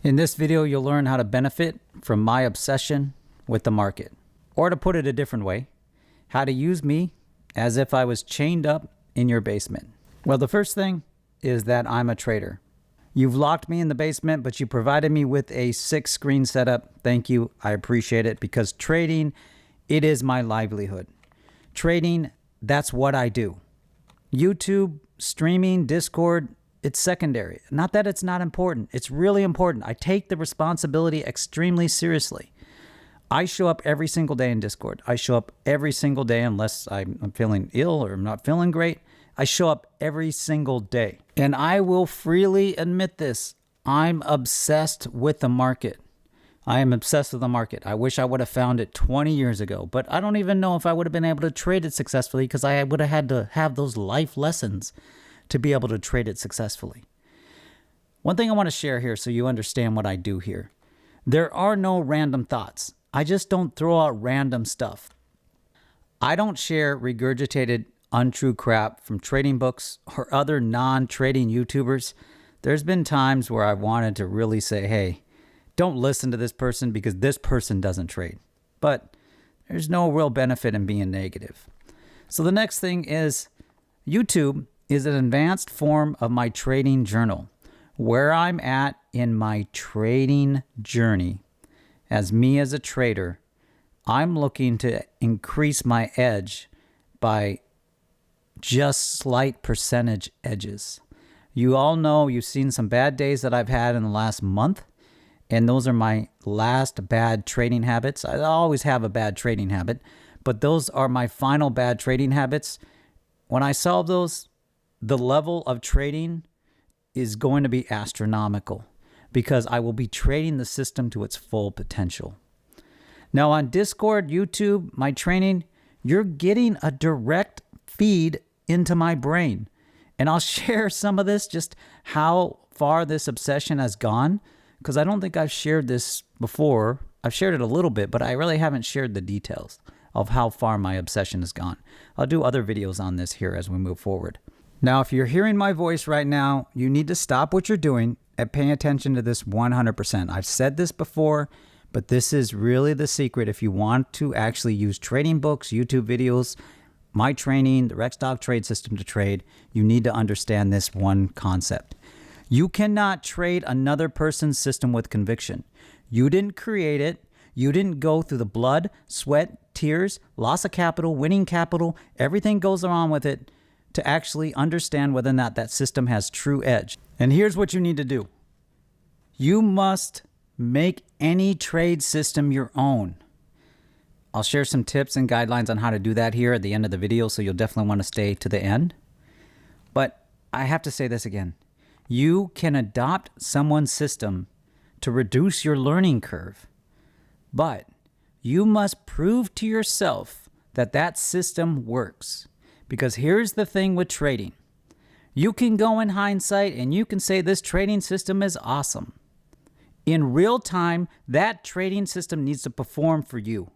In this video, you'll learn how to benefit from my obsession with the market. Or to put it a different way, how to use me as if I was chained up in your basement. Well, the first thing is that I'm a trader. You've locked me in the basement, but you provided me with a 6-screen setup. Thank you. I appreciate it because trading, it is my livelihood. Trading, that's what I do. YouTube, streaming, Discord, it's secondary. Not that it's not important. It's really important. I take the responsibility extremely seriously. I show up every single day in Discord. I show up every single day unless I'm feeling ill or I'm not feeling great. I show up every single day. And I will freely admit this. I'm obsessed with the market. I am obsessed with the market. I wish I would have found it 20 years ago, but I don't even know if I would have been able to trade it successfully because I would have had to have those life lessons to be able to trade it successfully. One thing I want to share here so you understand what I do here. There are no random thoughts. I just don't throw out random stuff. I don't share regurgitated untrue crap from trading books or other non-trading YouTubers. There's been times where I've wanted to really say, hey, don't listen to this person because this person doesn't trade. But there's no real benefit in being negative. So the next thing is YouTube is an advanced form of my trading journal, where I'm at in my trading journey. As me as a trader, I'm looking to increase my edge by just slight percentage edges. You all know, you've seen some bad days that I've had in the last month, and those are my last bad trading habits. I always have a bad trading habit, but those are my final bad trading habits. When I solve those, the level of trading is going to be astronomical because I will be trading the system to its full potential. Now on Discord, YouTube, my training, you're getting a direct feed into my brain. And I'll share some of this, just how far this obsession has gone, because I don't think I've shared this before. I've shared it a little bit, but I really haven't shared the details of how far my obsession has gone. I'll do other videos on this here as we move forward. Now, if you're hearing my voice right now, you need to stop what you're doing and pay attention to this 100%. I've said this before, but this is really the secret. If you want to actually use trading books, YouTube videos, my training, the Rexdog trade system to trade, you need to understand this one concept. You cannot trade another person's system with conviction. You didn't create it. You didn't go through the blood, sweat, tears, loss of capital, winning capital, everything goes along with it to actually understand whether or not that system has true edge. And here's what you need to do. You must make any trade system your own. I'll share some tips and guidelines on how to do that here at the end of the video, so you'll definitely want to stay to the end. But I have to say this again. You can adopt someone's system to reduce your learning curve, but you must prove to yourself that that system works. Because here's the thing with trading. You can go in hindsight and you can say this trading system is awesome. In real time, that trading system needs to perform for you.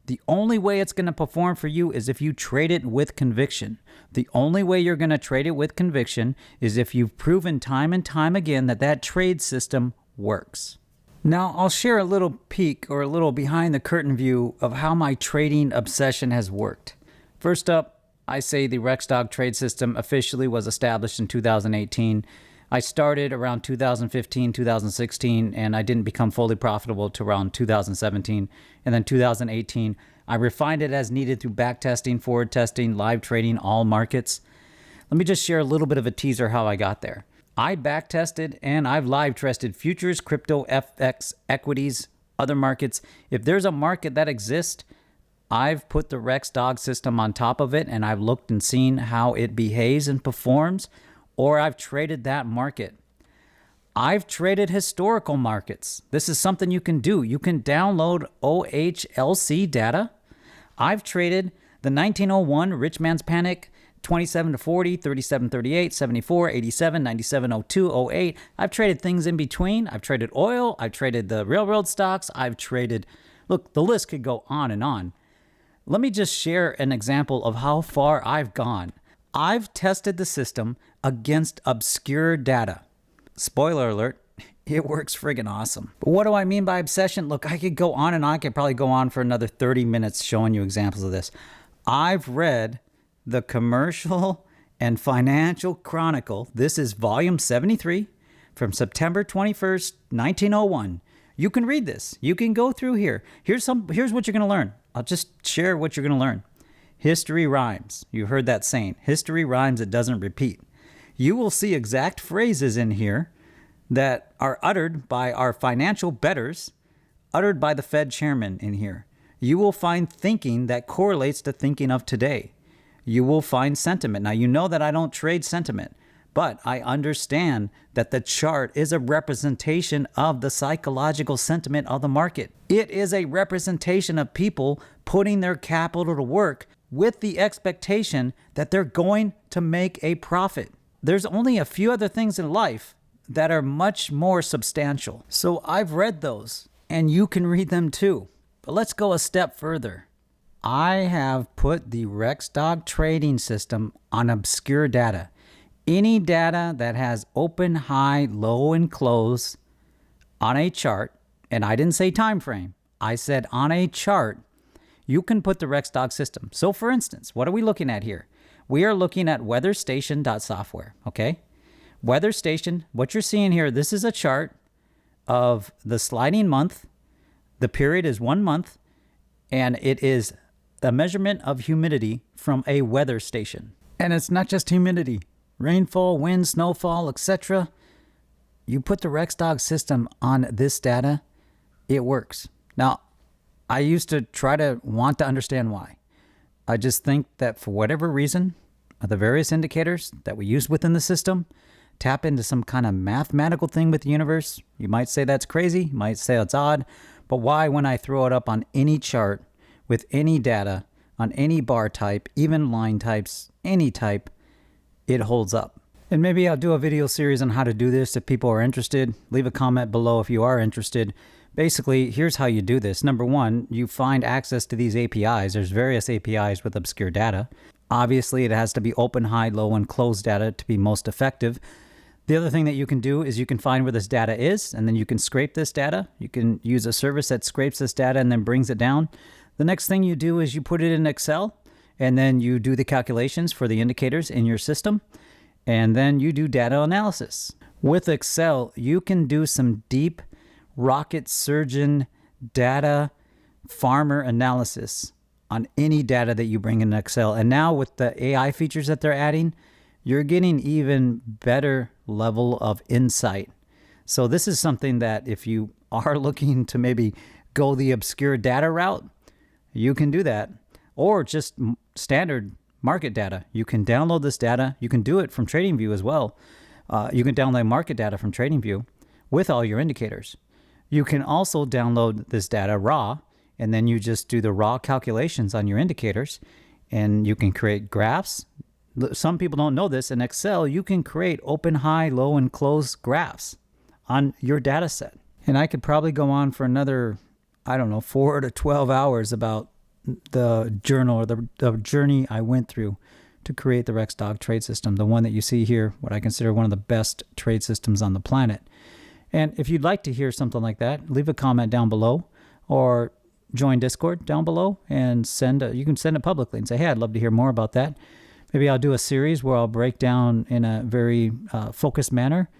The only way it's going to perform for you is if you trade it with conviction. The only way you're going to trade it with conviction is if you've proven time and time again that that trade system works. Now, I'll share a little peek or a little behind the curtain view of how my trading obsession has worked. First up, I say the Rexdog trade system officially was established in 2018. I started around 2015, 2016, and I didn't become fully profitable till around 2017. And then 2018, I refined it as needed through back testing, forward testing, live trading, all markets. Let me just share a little bit of a teaser how I got there. I back tested and I've live tested futures, crypto, FX, equities, other markets. If there's a market that exists, I've put the Rexdog system on top of it and I've looked and seen how it behaves and performs, or I've traded that market. I've traded historical markets. This is something you can do. You can download OHLC data. I've traded the 1901 Rich Man's Panic, 27 to 40, 37, 38, 74, 87, 97, 02, 08. I've traded things in between. I've traded oil. I've traded the railroad stocks. I've traded, look, the list could go on and on. Let me just share an example of how far I've gone. I've tested the system against obscure data. Spoiler alert, It works friggin' awesome. But what do I mean by obsession? Look, I could go on and on. I could probably go on for another 30 minutes showing you examples of this. I've read the Commercial and Financial Chronicle. This is volume 73 from September 21st, 1901. You can read this. You can go through here. Here's what you're going to learn. I'll just share what you're going to learn. History rhymes. You heard that saying. History rhymes, it doesn't repeat. You will see exact phrases in here that are uttered by our financial betters, uttered by the Fed chairman in here. You will find thinking that correlates to thinking of today. You will find sentiment. Now, you know that I don't trade sentiment, but I understand that the chart is a representation of the psychological sentiment of the market. It is a representation of people putting their capital to work with the expectation that they're going to make a profit. There's only a few other things in life that are much more substantial. So I've read those, and you can read them too. But let's go a step further. I have put the RexDog trading system on obscure data. Any data that has open, high, low, and close on a chart, and I didn't say time frame, I said on a chart, you can put the RexDog system. So for instance, what are we looking at here? We are looking at WeatherStation.software, okay? WeatherStation, what you're seeing here, this is a chart of the sliding month. The period is 1 month, and it is a measurement of humidity from a weather station. And it's not just humidity. Rainfall, wind, snowfall, etc. You put the RexDog system on this data, it works. Now, I used to try to want to understand why. I just think that for whatever reason, the various indicators that we use within the system tap into some kind of mathematical thing with the universe. You might say that's crazy, you might say it's odd, but why when I throw it up on any chart with any data, on any bar type, even line types, any type, it holds up. And maybe I'll do a video series on how to do this if people are interested. Leave a comment below if you are interested. Basically, here's how you do this. Number one, you find access to these APIs. There's various APIs with obscure data. Obviously, it has to be open, high, low, and closed data to be most effective. The other thing that you can do is you can find where this data is, and then you can scrape this data. You can use a service that scrapes this data and then brings it down. The next thing you do is you put it in Excel, and then you do the calculations for the indicators in your system, and then you do data analysis. With Excel, you can do some deep rocket surgeon data farmer analysis on any data that you bring in Excel. And now with the AI features that they're adding, you're getting even better level of insight. So this is something that if you are looking to maybe go the obscure data route, you can do that. Or just standard market data. You can download this data. You can do it from TradingView as well. You can download market data from TradingView with all your indicators. You can also download this data raw, and then you just do the raw calculations on your indicators, and you can create graphs. Some people don't know this. In Excel, you can create open, high, low, and close graphs on your data set. And I could probably go on for another, 4 to 12 hours about the journal or the journey I went through to create the RexDog trade system, the one that you see here, what I consider one of the best trade systems on the planet. And if you'd like to hear something like that, leave a comment down below or join Discord down below and you can send it publicly and say, hey, I'd love to hear more about that. Maybe I'll do a series where I'll break down in a very focused manner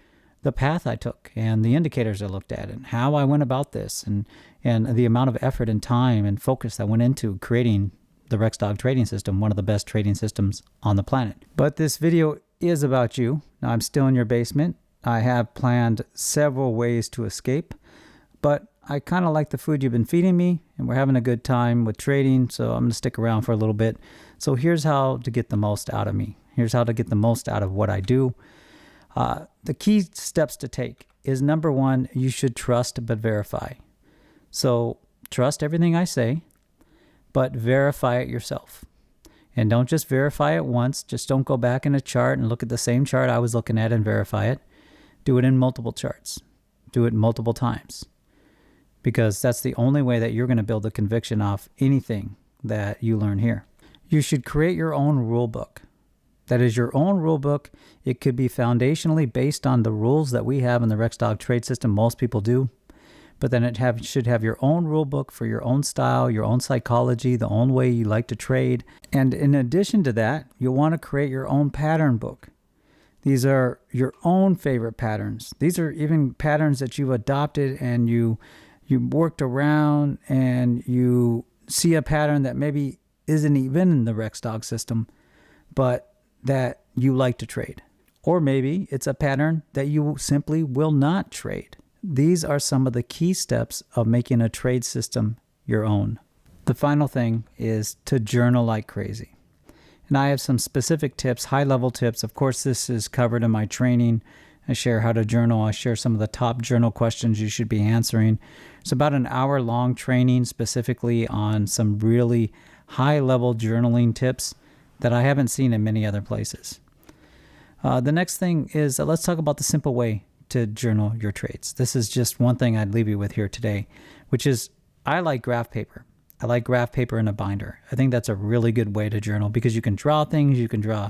the path I took and the indicators I looked at and how I went about this and the amount of effort and time and focus that went into creating the RexDog trading system, one of the best trading systems on the planet. But this video is about you. Now, I'm still in your basement. I have planned several ways to escape, but I kind of like the food you've been feeding me, and we're having a good time with trading, so I'm going to stick around for a little bit. So here's how to get the most out of me. Here's how to get the most out of what I do. The key steps to take is, number one, you should trust but verify. So trust everything I say, but verify it yourself. And don't just verify it once. Just don't go back in a chart and look at the same chart I was looking at and verify it. Do it in multiple charts. Do it multiple times. Because that's the only way that you're going to build a conviction off anything that you learn here. You should create your own rule book. that is your own rule book. It could be foundationally based on the rules that we have in the Rexdog trade system. Most people do. But then it should have your own rule book for your own style, your own psychology, the own way you like to trade. And in addition to that, you'll want to create your own pattern book. These are your own favorite patterns. These are even patterns that you've adopted and you worked around, and you see a pattern that maybe isn't even in the Rexdog system, but that you like to trade. Or maybe it's a pattern that you simply will not trade. These are some of the key steps of making a trade system your own. The final thing is to journal like crazy. And I have some specific tips, high-level tips. Of course, this is covered in my training. I share how to journal. I share some of the top journal questions you should be answering. It's about an hour-long training specifically on some really high-level journaling tips that I haven't seen in many other places. The next thing is let's talk about the simple way to journal your trades. This is just one thing I'd leave you with here today, which is I like graph paper. I like graph paper in a binder. I think that's a really good way to journal because you can draw things, you can draw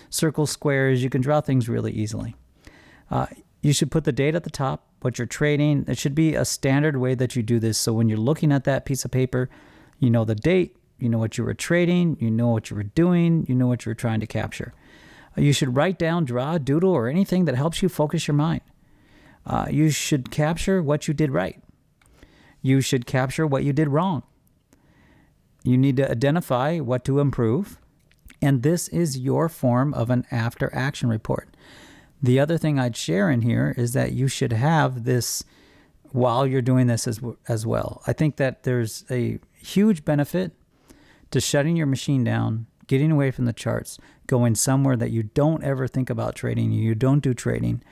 circles, squares, you can draw things really easily. You should put the date at the top, what you're trading. It should be a standard way that you do this. So when you're looking at that piece of paper, you know the date, you know what you were trading, you know what you were doing, you know what you were trying to capture. You should write down, draw, doodle, or anything that helps you focus your mind. You should capture what you did right. You should capture what you did wrong. You need to identify what to improve. And this is your form of an after action report. The other thing I'd share in here is that you should have this while you're doing this as well. I think that there's a huge benefit to shutting your machine down, getting away from the charts, going somewhere that you don't ever think about trading, you don't do trading,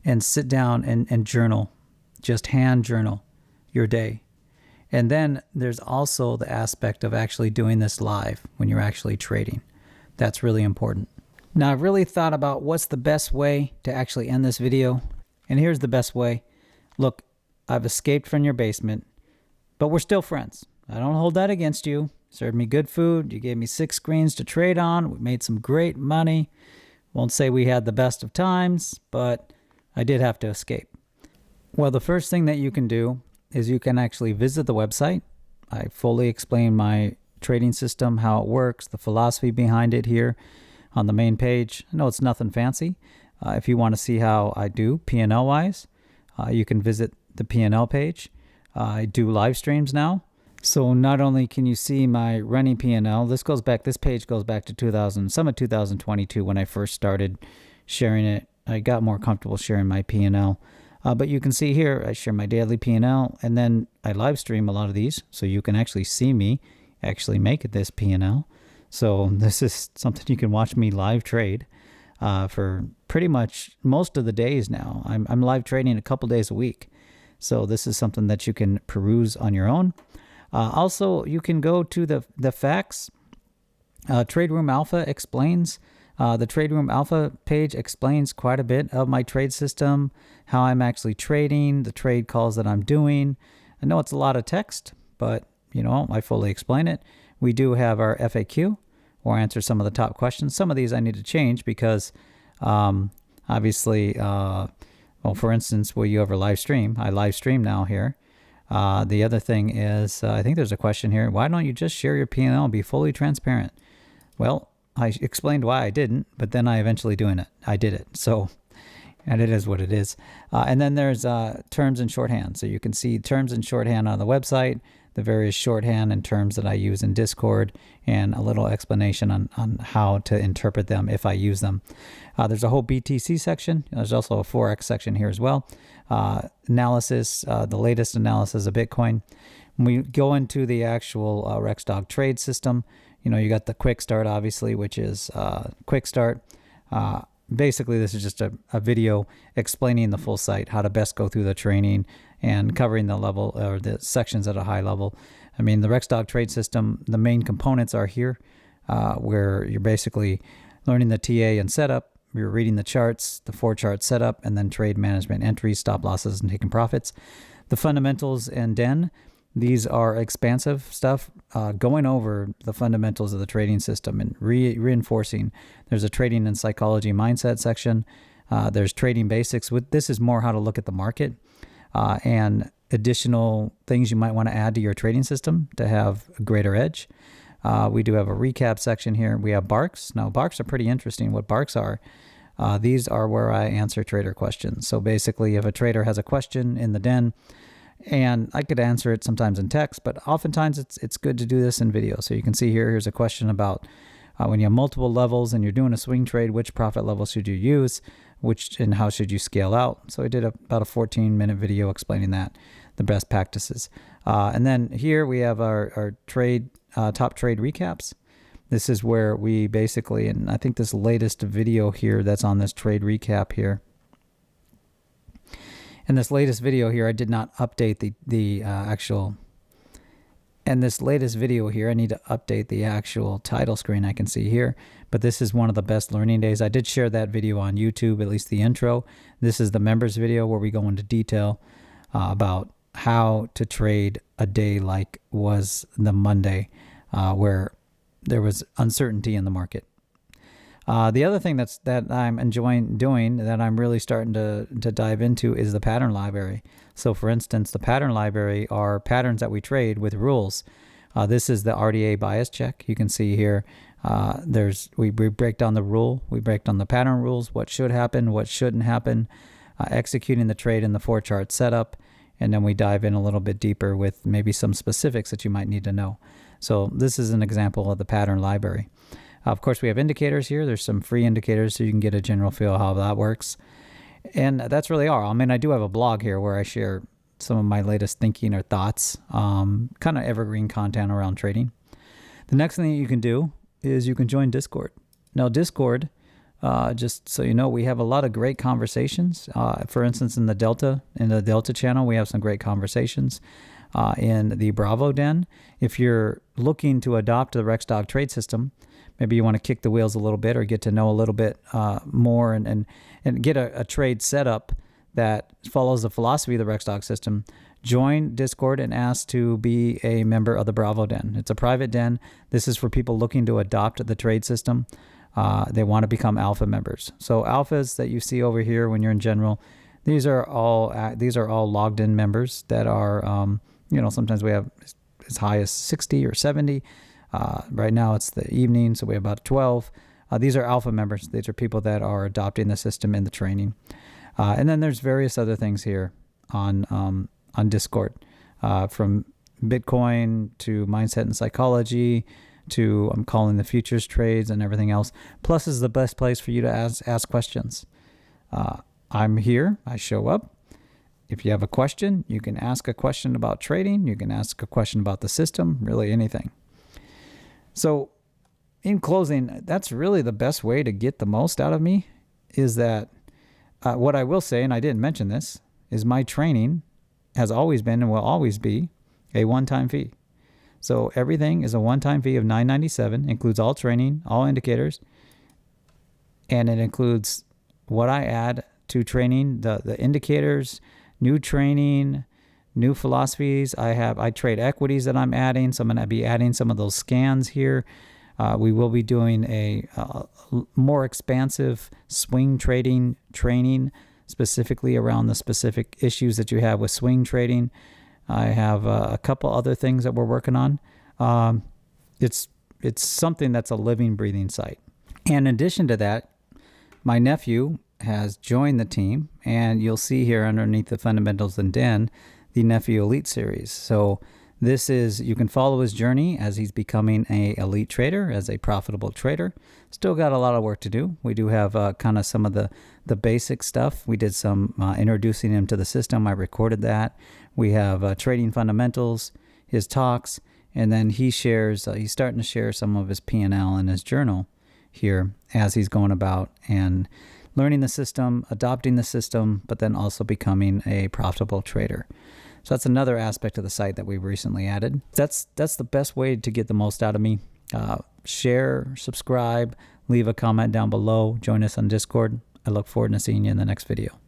and sit down and journal, just hand journal your day. And then there's also the aspect of actually doing this live when you're actually trading. That's really important. Now, I've really thought about what's the best way to actually end this video. And here's the best way. Look, I've escaped from your basement, but we're still friends. I don't hold that against you. Served me good food. You gave me 6 screens to trade on. We made some great money. Won't say we had the best of times, but I did have to escape. Well, the first thing that you can do is you can actually visit the website. I fully explain my trading system, how it works, the philosophy behind it here on the main page. I know it's nothing fancy. If you want to see how I do P&L wise, you can visit the P&L page. I do live streams now. So not only can you see my running P&L, this page goes back to some of 2022 when I first started sharing it. I got more comfortable sharing my P&L. But you can see here, I share my daily P&L, and then I live stream a lot of these, so you can actually see me actually make this P&L. So this is something you can watch me live trade for pretty much most of the days now. I'm live trading a couple days a week. So this is something that you can peruse on your own. Also, you can go to the facts. Trade Room Alpha explains. The Trade Room Alpha page explains quite a bit of my trade system, how I'm actually trading, the trade calls that I'm doing. I know it's a lot of text, but I fully explain it. We do have our FAQ, or answer some of the top questions. Some of these I need to change because obviously, for instance, will you ever live stream? I live stream now here. The other thing is, I think there's a question here. Why don't you just share your P&L and be fully transparent? Well, I explained why I didn't, but then I eventually I did it. So, and it is what it is. And then there's terms and shorthand. So you can see terms and shorthand on the website, the various shorthand and terms that I use in Discord, and a little explanation on how to interpret them if I use them. There's a whole BTC section. There's also a Forex section here as well. Analysis, the latest analysis of Bitcoin. When we go into the actual Rexdog trade system, you got the quick start, obviously, which is quick start. Basically, this is just a video explaining the full site, how to best go through the training and covering the level or the sections at a high level. I mean, the Rexdog trade system, the main components are here, where you're basically learning the TA and setup. You're reading the charts, the 4-chart setup, and then trade management, entries, stop losses, and taking profits. The fundamentals and then These are expansive stuff, going over the fundamentals of the trading system and reinforcing. There's a trading and psychology mindset section. There's trading basics. This is more how to look at the market and additional things you might want to add to your trading system to have a greater edge. We do have a recap section here. We have barks. Now, barks are pretty interesting. What barks are, these are where I answer trader questions. So basically, if a trader has a question in the den, and I could answer it sometimes in text, but oftentimes it's good to do this in video. So you can see here's a question about when you have multiple levels and you're doing a swing trade, which profit level should you use, and how should you scale out? So I did about a 14-minute video explaining that, the best practices. And then here we have our trade top trade recaps. This is where we basically, and I think this latest video here that's on this trade recap here. In this latest video here, I did not update the actual. In this latest video here, I need to update the actual title screen I can see here. But this is one of the best learning days. I did share that video on YouTube, at least the intro. This is the members video where we go into detail about how to trade a day like was the Monday, where there was uncertainty in the market. The other thing that I'm enjoying doing, that I'm really starting to dive into, is the pattern library. So for instance, the pattern library are patterns that we trade with rules. This is the RDA bias check. You can see here, we break down the rule, we break down the pattern rules, what should happen, what shouldn't happen, executing the trade in the 4-chart setup, and then we dive in a little bit deeper with maybe some specifics that you might need to know. So this is an example of the pattern library. Of course, we have indicators here. There's some free indicators so you can get a general feel how that works. And that's really all. I mean, I do have a blog here where I share some of my latest thinking or thoughts, kind of evergreen content around trading. The next thing that you can do is you can join Discord. Now, Discord, just so you know, we have a lot of great conversations. For instance, in the Delta channel, we have some great conversations. In the Bravo Den, if you're looking to adopt the Rexdog trade system, maybe you want to kick the wheels a little bit or get to know a little bit more and get a trade setup that follows the philosophy of the Rexdog system, join Discord and ask to be a member of the Bravo Den. It's a private den. This is for people looking to adopt the trade system. They want to become alpha members. So alphas that you see over here when you're in general, these are all logged in members that are, sometimes we have as high as 60 or 70. Right now it's the evening, so we have about 12. These are alpha members. These are people that are adopting the system in the training. And then there's various other things here on Discord, from Bitcoin to mindset and psychology to I'm calling the futures trades and everything else. Plus is the best place for you to ask questions. I'm here. I show up. If you have a question, you can ask a question about trading. You can ask a question about the system, really anything. So in closing, that's really the best way to get the most out of me, is that what I will say, and I didn't mention this, is my training has always been and will always be a one-time fee. So everything is a one-time fee of $9.97, includes all training, all indicators, and it includes what I add to training, the indicators, new training, new philosophies. I trade equities that I'm adding, so I'm going to be adding some of those scans here. We will be doing a more expansive swing trading training, specifically around the specific issues that you have with swing trading. I have a couple other things that we're working on. It's something that's a living, breathing site. And in addition to that, my nephew has joined the team, and you'll see here underneath the Fundamentals and Den, the Nephew Elite Series. So this is, you can follow his journey as he's becoming a elite trader, as a profitable trader. Still got a lot of work to do. We do have kind of some of the basic stuff. We did some introducing him to the system. I recorded that. We have trading fundamentals, his talks, and then he shares, he's starting to share some of his P&L in his journal here as he's going about and learning the system, adopting the system, but then also becoming a profitable trader. So that's another aspect of the site that we've recently added. That's the best way to get the most out of me. Share, subscribe, leave a comment down below, join us on Discord. I look forward to seeing you in the next video.